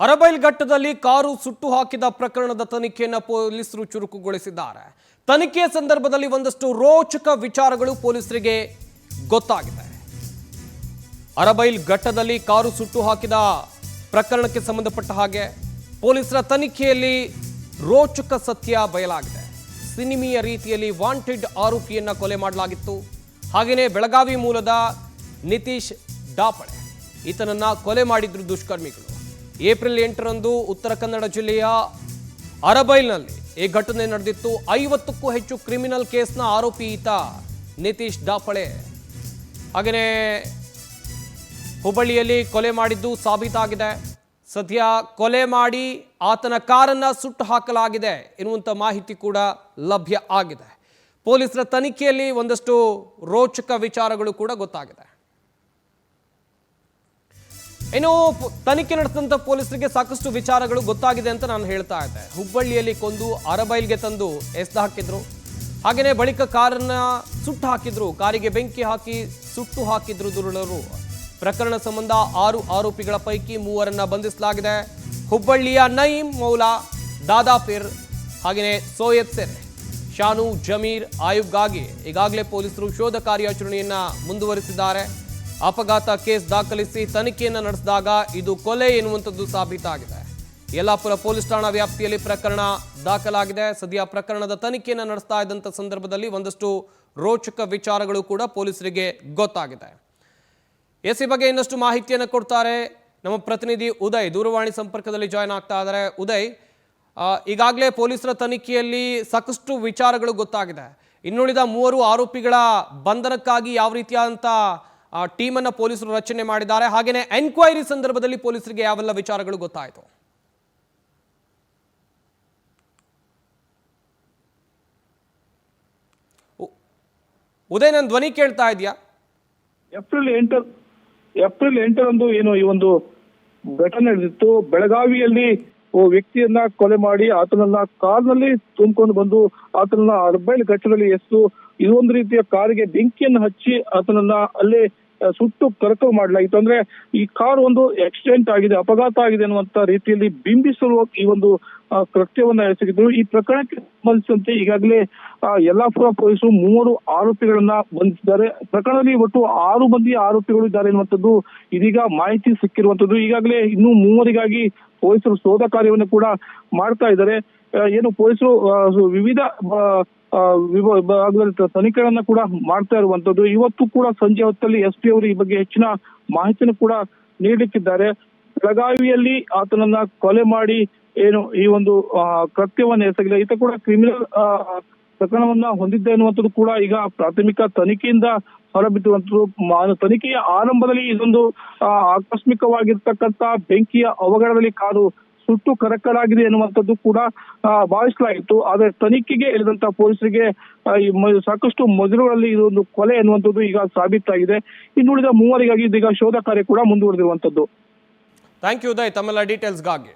ಅರಬೈಲ್ ಘಟ್ಟದಲ್ಲಿ ಕಾರು ಸುಟ್ಟು ಹಾಕಿದ ಪ್ರಕರಣದ ತನಿಖೆಯನ್ನು ಪೊಲೀಸರು ಚುರುಕುಗೊಳಿಸಿದ್ದಾರೆ. ತನಿಖೆಯ ಸಂದರ್ಭದಲ್ಲಿ ಒಂದಷ್ಟು ರೋಚಕ ವಿಚಾರಗಳು ಪೊಲೀಸರಿಗೆ ಗೊತ್ತಾಗಿದೆ. ಅರಬೈಲ್ ಘಟ್ಟದಲ್ಲಿ ಕಾರು ಸುಟ್ಟು ಹಾಕಿದ ಪ್ರಕರಣಕ್ಕೆ ಸಂಬಂಧಪಟ್ಟ ಹಾಗೆ ಪೊಲೀಸರ ತನಿಖೆಯಲ್ಲಿ ರೋಚಕ ಸತ್ಯ ಬಯಲಾಗಿದೆ. ಸಿನಿಮೀಯ ರೀತಿಯಲ್ಲಿ ವಾಂಟೆಡ್ ಆರೋಪಿಯನ್ನ ಕೊಲೆ ಮಾಡಲಾಗಿತ್ತು. ಹಾಗೆಯೇ ಬೆಳಗಾವಿ ಮೂಲದ ನಿತೀಶ್ ಡಾಪಳೆ ಈತನನ್ನ ಕೊಲೆ ಮಾಡಿದ್ರು ದುಷ್ಕರ್ಮಿಗಳು. ಏಪ್ರಿಲ್ 8ರಂದು ಉತ್ತರ ಕನ್ನಡ ಜಿಲ್ಲೆಯ ಅರಬೈಲ್ನಲ್ಲಿ ಈ ಘಟನೆ ನಡೆದಿತ್ತು. 50ಕ್ಕೂ ಹೆಚ್ಚು ಕ್ರಿಮಿನಲ್ ಕೇಸ್ನ ಆರೋಪಿ ಈತ ನಿತೀಶ್ ಡಾಪಳೆ. ಹಾಗೆಯೇ ಹುಬ್ಬಳ್ಳಿಯಲ್ಲಿ ಕೊಲೆ ಮಾಡಿದ್ದು ಸಾಬೀತಾಗಿದೆ. ಸದ್ಯ ಕೊಲೆ ಮಾಡಿ ಆತನ ಕಾರನ್ನ ಸುಟ್ಟು ಹಾಕಲಾಗಿದೆ ಎನ್ನುವಂಥ ಮಾಹಿತಿ ಕೂಡ ಲಭ್ಯ ಆಗಿದೆ. ಪೊಲೀಸರ ತನಿಖೆಯಲ್ಲಿ ಒಂದಷ್ಟು ರೋಚಕ ವಿಚಾರಗಳು ಕೂಡ ಗೊತ್ತಾಗಿದೆ. ಇನ್ನು ತನಿಖೆ ನಡೆಸಿದಂಥ ಪೊಲೀಸರಿಗೆ ಸಾಕಷ್ಟು ವಿಚಾರಗಳು ಗೊತ್ತಾಗಿದೆ ಅಂತ ನಾನು ಹೇಳ್ತಾ ಇದ್ದೆ. ಹುಬ್ಬಳ್ಳಿಯಲ್ಲಿ ಕೊಂದು ಅರಬೈಲ್ಗೆ ತಂದು ಎಸ್ದು ಹಾಕಿದ್ರು. ಹಾಗೆಯೇ ಬಳಿಕ ಕಾರನ್ನ ಸುಟ್ಟು ಹಾಕಿದ್ರು. ಕಾರಿಗೆ ಬೆಂಕಿ ಹಾಕಿ ಸುಟ್ಟು ಹಾಕಿದ್ರು ದುರುಳರು. ಪ್ರಕರಣ ಸಂಬಂಧ 6 ಆರೋಪಿಗಳ ಪೈಕಿ 3ರನ್ನ ಬಂಧಿಸಲಾಗಿದೆ. ಹುಬ್ಬಳ್ಳಿಯ ನಯೀಂ ಮೌಲಾ, ದಾದಾಫಿರ್ ಹಾಗೆಯೇ ಸೋಯದ್ ಸೆರೆ, ಶಾನು, ಜಮೀರ್, ಆಯುಬ್ಗಾಗಿ ಈಗಾಗಲೇ ಪೊಲೀಸರು ಶೋಧ ಕಾರ್ಯಾಚರಣೆಯನ್ನ ಮುಂದುವರಿಸಿದ್ದಾರೆ. ಅಪಘಾತ ಕೇಸ್ ದಾಖಲಿಸಿ ತನಿಖೆಯನ್ನು ನಡೆಸಿದಾಗ ಇದು ಕೊಲೆ ಎನ್ನುವಂಥದ್ದು ಸಾಬೀತಾಗಿದೆ. ಯಲ್ಲಾಪುರ ಪೊಲೀಸ್ ಠಾಣಾ ವ್ಯಾಪ್ತಿಯಲ್ಲಿ ಪ್ರಕರಣ ದಾಖಲಾಗಿದೆ. ಸದ್ಯ ಪ್ರಕರಣದ ತನಿಖೆಯನ್ನು ನಡೆಸ್ತಾ ಇದ್ದಂಥ ಸಂದರ್ಭದಲ್ಲಿ ಒಂದಷ್ಟು ರೋಚಕ ವಿಚಾರಗಳು ಕೂಡ ಪೊಲೀಸರಿಗೆ ಗೊತ್ತಾಗಿದೆ. ಈ ಬಗ್ಗೆ ಇನ್ನಷ್ಟು ಮಾಹಿತಿಯನ್ನು ಕೊಡ್ತಾರೆ ನಮ್ಮ ಪ್ರತಿನಿಧಿ ಉದಯ್. ದೂರವಾಣಿ ಸಂಪರ್ಕದಲ್ಲಿ ಜಾಯ್ನ್ ಆಗ್ತಾ ಇದ್ದಾರೆ. ಉದಯ್, ಈಗಾಗಲೇ ಪೊಲೀಸರ ತನಿಖೆಯಲ್ಲಿ ಸಾಕಷ್ಟು ವಿಚಾರಗಳು ಗೊತ್ತಾಗಿದೆ. ಇನ್ನುಳಿದ 3 ಆರೋಪಿಗಳ ಬಂಧನಕ್ಕಾಗಿ ಯಾವ ರೀತಿಯಾದಂಥ ಟೀಮನ್ನು ಪೊಲೀಸರು ರಚನೆ ಮಾಡಿದ್ದಾರೆ, ಹಾಗೆಯೇ ಎನ್ಕ್ವೈರಿ ಸಂದರ್ಭದಲ್ಲಿ ಪೊಲೀಸರಿಗೆ ಯಾವೆಲ್ಲ ವಿಚಾರಗಳು ಗೊತ್ತಾಯಿತು? ಉದಯ್, ನನ್ನ ಧ್ವನಿ ಕೇಳ್ತಾ ಇದೆಯಾ? ಏಪ್ರಿಲ್ 8ರಂದು ಏನು ಈ ಒಂದು ಘಟನೆ ನಡೆದಿತ್ತು. ಬೆಳಗಾವಿಯಲ್ಲಿ ವ್ಯಕ್ತಿಯನ್ನ ಕೊಲೆ ಮಾಡಿ ಆತನನ್ನ ಕಾರ್ನಲ್ಲಿ ತುಂಬಿಕೊಂಡು ಬಂದು ಆತನನ್ನ ಅರಬೈಲ್ ಘಟ್ಟದಲ್ಲಿ ಎಸೆದು ಇದೊಂದು ರೀತಿಯ ಕಾರಿಗೆ ಬೆಂಕಿಯನ್ನು ಹಚ್ಚಿ ಆತನನ್ನ ಅಲ್ಲೇ ಸುಟ್ಟು ಕರಕಲು ಮಾಡಲಾಗಿತ್ತು. ಅಂದ್ರೆ ಈ ಕಾರ್ ಒಂದು ಆಕ್ಸಿಡೆಂಟ್ ಆಗಿದೆ, ಅಪಘಾತ ಆಗಿದೆ ಅನ್ನುವಂತ ರೀತಿಯಲ್ಲಿ ಬಿಂಬಿಸುವ ಈ ಒಂದು ಕೃತ್ಯವನ್ನ ಎಸಗಿದ್ರು. ಈ ಪ್ರಕರಣಕ್ಕೆ ಸಂಬಂಧಿಸಿದಂತೆ ಈಗಾಗಲೇ ಯಲ್ಲಾಪುರ ಪೊಲೀಸರು 3 ಆರೋಪಿಗಳನ್ನ ಬಂಧಿಸಿದ್ದಾರೆ. ಪ್ರಕರಣದಲ್ಲಿ ಒಟ್ಟು 6 ಮಂದಿ ಆರೋಪಿಗಳು ಇದ್ದಾರೆ ಎನ್ನುವಂಥದ್ದು ಇದೀಗ ಮಾಹಿತಿ ಸಿಕ್ಕಿರುವಂತದ್ದು. ಈಗಾಗಲೇ ಇನ್ನೂ 3ರಿಗಾಗಿ ಪೊಲೀಸರು ಶೋಧ ಕಾರ್ಯವನ್ನು ಕೂಡ ಮಾಡ್ತಾ ಇದ್ದಾರೆ. ಏನು ಪೊಲೀಸರು ವಿವಿಧ ಭಾಗದಲ್ಲಿ ತನಿಖೆಗಳನ್ನ ಕೂಡ ಮಾಡ್ತಾ ಇರುವಂತದ್ದು. ಇವತ್ತು ಕೂಡ ಸಂಜೆ ಹೊತ್ತಲ್ಲಿ SP ಅವರು ಈ ಬಗ್ಗೆ ಹೆಚ್ಚಿನ ಮಾಹಿತಿಯನ್ನು ಕೂಡ ನೀಡಲಿಕ್ಕಿದ್ದಾರೆ. ಬೆಳಗಾವಿಯಲ್ಲಿ ಆತನನ್ನ ಕೊಲೆ ಮಾಡಿ ಏನು ಈ ಒಂದು ಕೃತ್ಯವನ್ನ ಎಸಗಿಲ್ಲ, ಈತ ಕೂಡ ಕ್ರಿಮಿನಲ್ ಪ್ರಕರಣವನ್ನ ಹೊಂದಿದ್ದ ಎನ್ನುವಂಥದ್ದು ಕೂಡ ಈಗ ಪ್ರಾಥಮಿಕ ತನಿಖೆಯಿಂದ ಹೊರಬಿದ್ದಿರುವಂತದ್ದು. ತನಿಖೆಯ ಆರಂಭದಲ್ಲಿ ಇದೊಂದು ಆಕಸ್ಮಿಕವಾಗಿರ್ತಕ್ಕಂಥ ಬೆಂಕಿಯ ಅವಘಡದಲ್ಲಿ ಕಾರು ಸುಟ್ಟು ಕರಕಲಾಗಿದೆ ಎನ್ನುವಂಥದ್ದು ಕೂಡ ಭಾವಿಸಲಾಗಿತ್ತು. ಆದರೆ ತನಿಖೆಗೆ ಇಳಿದಂತ ಪೊಲೀಸರಿಗೆ ಸಾಕಷ್ಟು ಮಜಲುಗಳಲ್ಲಿ ಇದೊಂದು ಕೊಲೆ ಎನ್ನುವಂಥದ್ದು ಈಗ ಸಾಬೀತಾಗಿದೆ. ಇನ್ನುಳಿದ 3ರಿಗಾಗಿ ಇದೀಗ ಶೋಧ ಕಾರ್ಯ ಕೂಡ ಮುಂದುವರೆದಿರುವಂತದ್ದು. ಥ್ಯಾಂಕ್ ಯು ಉದಯ್ ತಮ್ಮೆಲ್ಲ ಡೀಟೇಲ್ಸ್ಗಾಗಿ.